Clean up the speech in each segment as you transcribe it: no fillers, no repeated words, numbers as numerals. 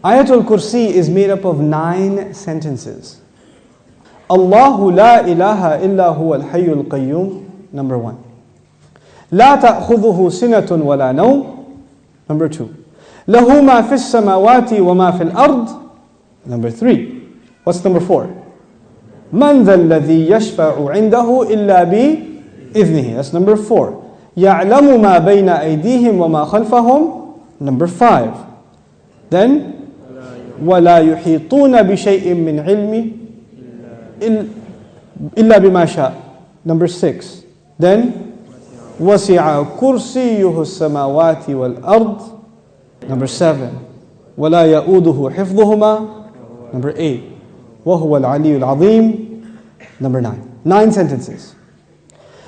Ayatul Kursi is made up of 9 sentences. Allahu la ilaha illa huwa al-hayyul qayyum, number 1. La ta'khudhuhu sinatun wa la nawm, number 2. Lahu ma fis samawati wa ma fil ard, number 3. What's number 4? Man dha alladhi yashfa'u 'indahu illa bi idhnihi, that's number 4. يَعْلَمُ مَا بَيْنَ أَيْدِيهِمْ وَمَا خَلْفَهُمْ, number 5. Then, وَلَا يُحِيطُونَ بِشَيْءٍ مِّنْ عِلْمِ إِلَّا بِمَا شَاءَ, number 6. Then, وَسِعَ كُرْسِيُّهُ السَّمَاوَاتِ وَالْأَرْضِ, number 7. وَلَا يَؤُودُهُ حِفْظُهُمَا, number 8. وَهُوَ الْعَلِيُّ الْعَظِيمُ, number 9. 9 sentences.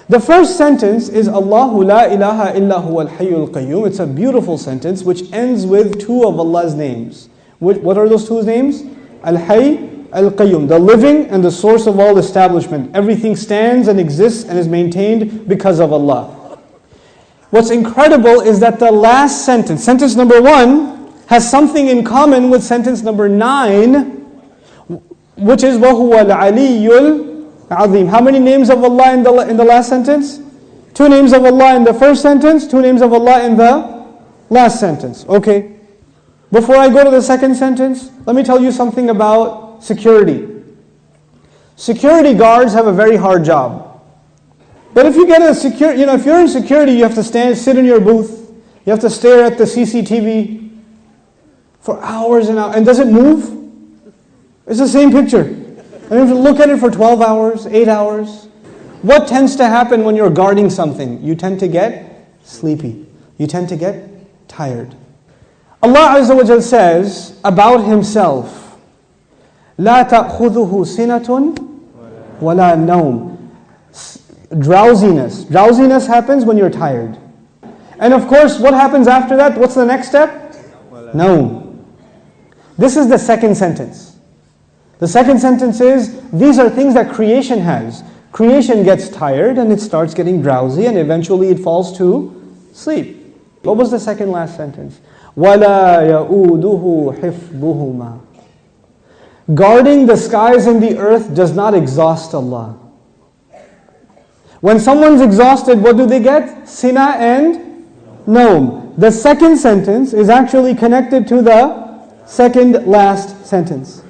The first sentence is Allahu la ilaha illa huwa al-hayyul qayyum. It's a beautiful sentence which ends with 2 of Allah's names. What are those 2 names? Al-Hayy, Al-Qayyum, the living and the source of all establishment. Everything stands and exists and is maintained because of Allah. What's incredible is that the last sentence, sentence number 1, has something in common with sentence number 9, which is وَهُوَ الْعَلِيُّ الْعَظِيمُ. How many names of Allah in the last sentence? 2 names of Allah in the first sentence, 2 names of Allah in the last sentence. Okay. Before I go to the second sentence, let me tell you something about security. Security guards have a very hard job. But if you get a if you're in security, you have to sit in your booth. You have to stare at the CCTV for hours and hours. And does it move? It's the same picture. And you have to look at it for 12 hours, 8 hours. What tends to happen when you're guarding something? You tend to get sleepy. You tend to get tired. Allah Azza wa Jal says about Himself, لا تأخذه سنة ولا نوم. Drowsiness. Drowsiness happens when you're tired. And of course, what happens after that? What's the next step? Naum. This is the second sentence. The second sentence is, these are things that creation has. Creation gets tired and it starts getting drowsy and eventually it falls to sleep. What was the second last sentence? وَلَا يَؤُودُهُ حِفْظُهُمَا. Guarding the skies and the earth does not exhaust Allah. When someone's exhausted, what do they get? Sina and Naum. The second sentence is actually connected to the second last sentence.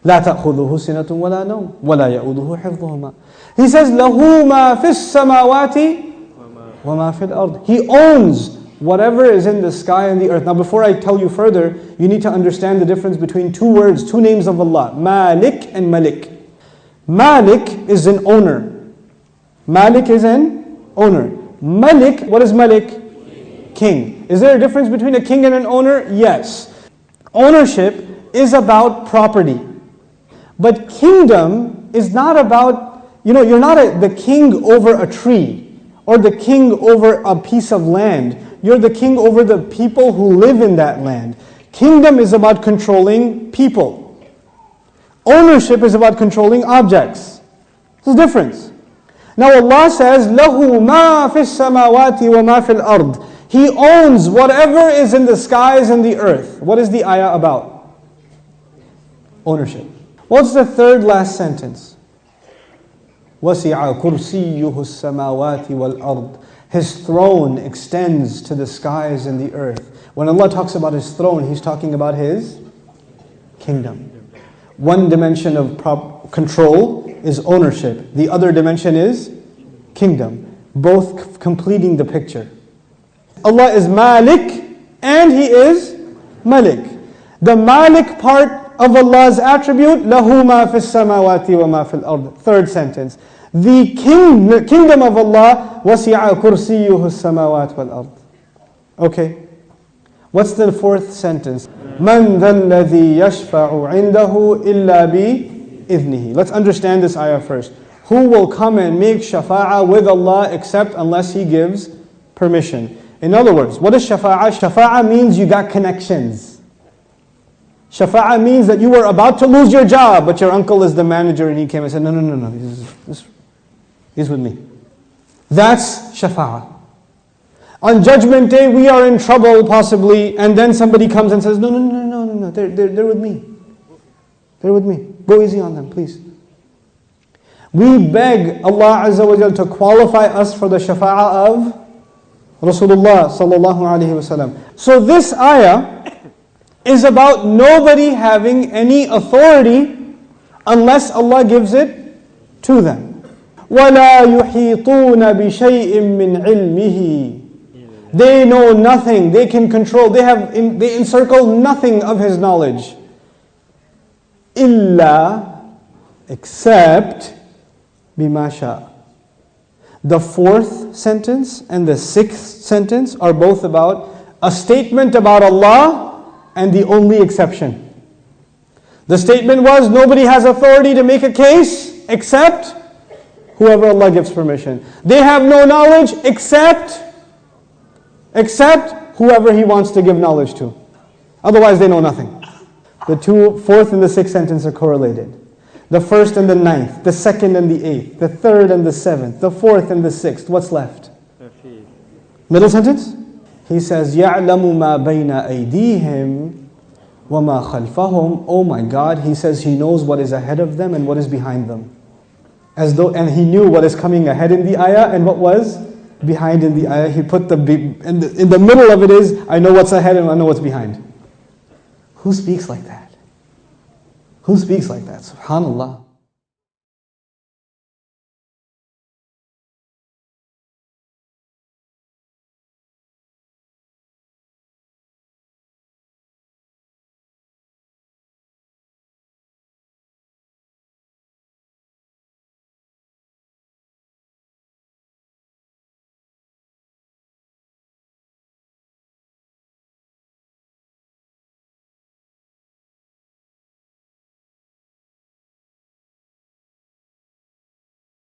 لا تأخذه سنة ولا نوم ولا يؤوده حفظهما. He says له ما في السماوات وما في الأرض. He owns whatever is in the sky and the earth. Now before I tell you further, you need to understand the difference between 2 words, 2 names of Allah, Malik and Malik. Malik is an owner. Malik is an owner. Malik, what is Malik? King. Is there a difference between a king and an owner? Yes. Ownership is about property. But kingdom is not about, you're not the king over a tree or the king over a piece of land. You're the king over the people who live in that land. Kingdom is about controlling people. Ownership is about controlling objects. There's a difference. Now Allah says, لَهُ مَا فِي السَّمَاوَاتِ وَمَا فِي الْأَرْضِ. He owns whatever is in the skies and the earth. What is the ayah about? Ownership. What's the third last sentence? وَسِعَ كُرْسِيُّهُ السَّمَاوَاتِ وَالْأَرْضِ. His throne extends to the skies and the earth. When Allah talks about His throne, He's talking about His kingdom. One dimension of control is ownership. The other dimension is kingdom. Both completing the picture. Allah is Malik and He is Malik. The Malik part of Allah's attribute, لَهُ مَا فِي السَّمَاوَاتِ وَمَا فِي الْأَرْضِ. Third sentence. The kingdom of Allah, وَسِعَ كُرْسِيُّهُ السَّمَاوَاتِ وَالْأَرْضِ. Okay. What's the fourth sentence? مَنْ ذَا الَّذِي يَشْفَعُ عِنْدَهُ إِلَّا بِإِذْنِهِ. Let's understand this ayah first. Who will come and make shafa'ah with Allah except unless He gives permission? In other words, what is shafa'ah? Shafa'ah means you got connections. Shafa'ah means that you were about to lose your job, but your uncle is the manager and he came and said, no, he's with me. That's shafa'ah. On Judgment Day, we are in trouble possibly, and then somebody comes and says, no, they're with me. They're with me. Go easy on them, please. We beg Allah Azza wa Jal to qualify us for the shafa'ah of Rasulullah sallallahu alaihi wasallam. So this ayah is about nobody having any authority unless Allah gives it to them. وَلَا يُحِيطُونَ بِشَيْءٍ مِّنْ عِلْمِهِ. They know nothing, they can control, they encircle nothing of His knowledge. إِلَّا, except بِمَا شَاءَ. The fourth sentence and the sixth sentence are both about a statement about Allah and the only exception. The statement was, nobody has authority to make a case except whoever Allah gives permission. They have no knowledge except whoever He wants to give knowledge to. Otherwise they know nothing. The fourth and the sixth sentence are correlated. The first and the ninth, the second and the eighth, the third and the seventh, the fourth and the sixth. What's left? Middle sentence? He says, يَعْلَمُ مَا بَيْنَ أَيْدِيهِمْ وَمَا خَلْفَهُمْ. Oh my God, He says He knows what is ahead of them and what is behind them. And He knew what is coming ahead in the ayah and what was behind in the ayah. He put in the middle of it is, I know what's ahead and I know what's behind. Who speaks like that? Who speaks like that? SubhanAllah.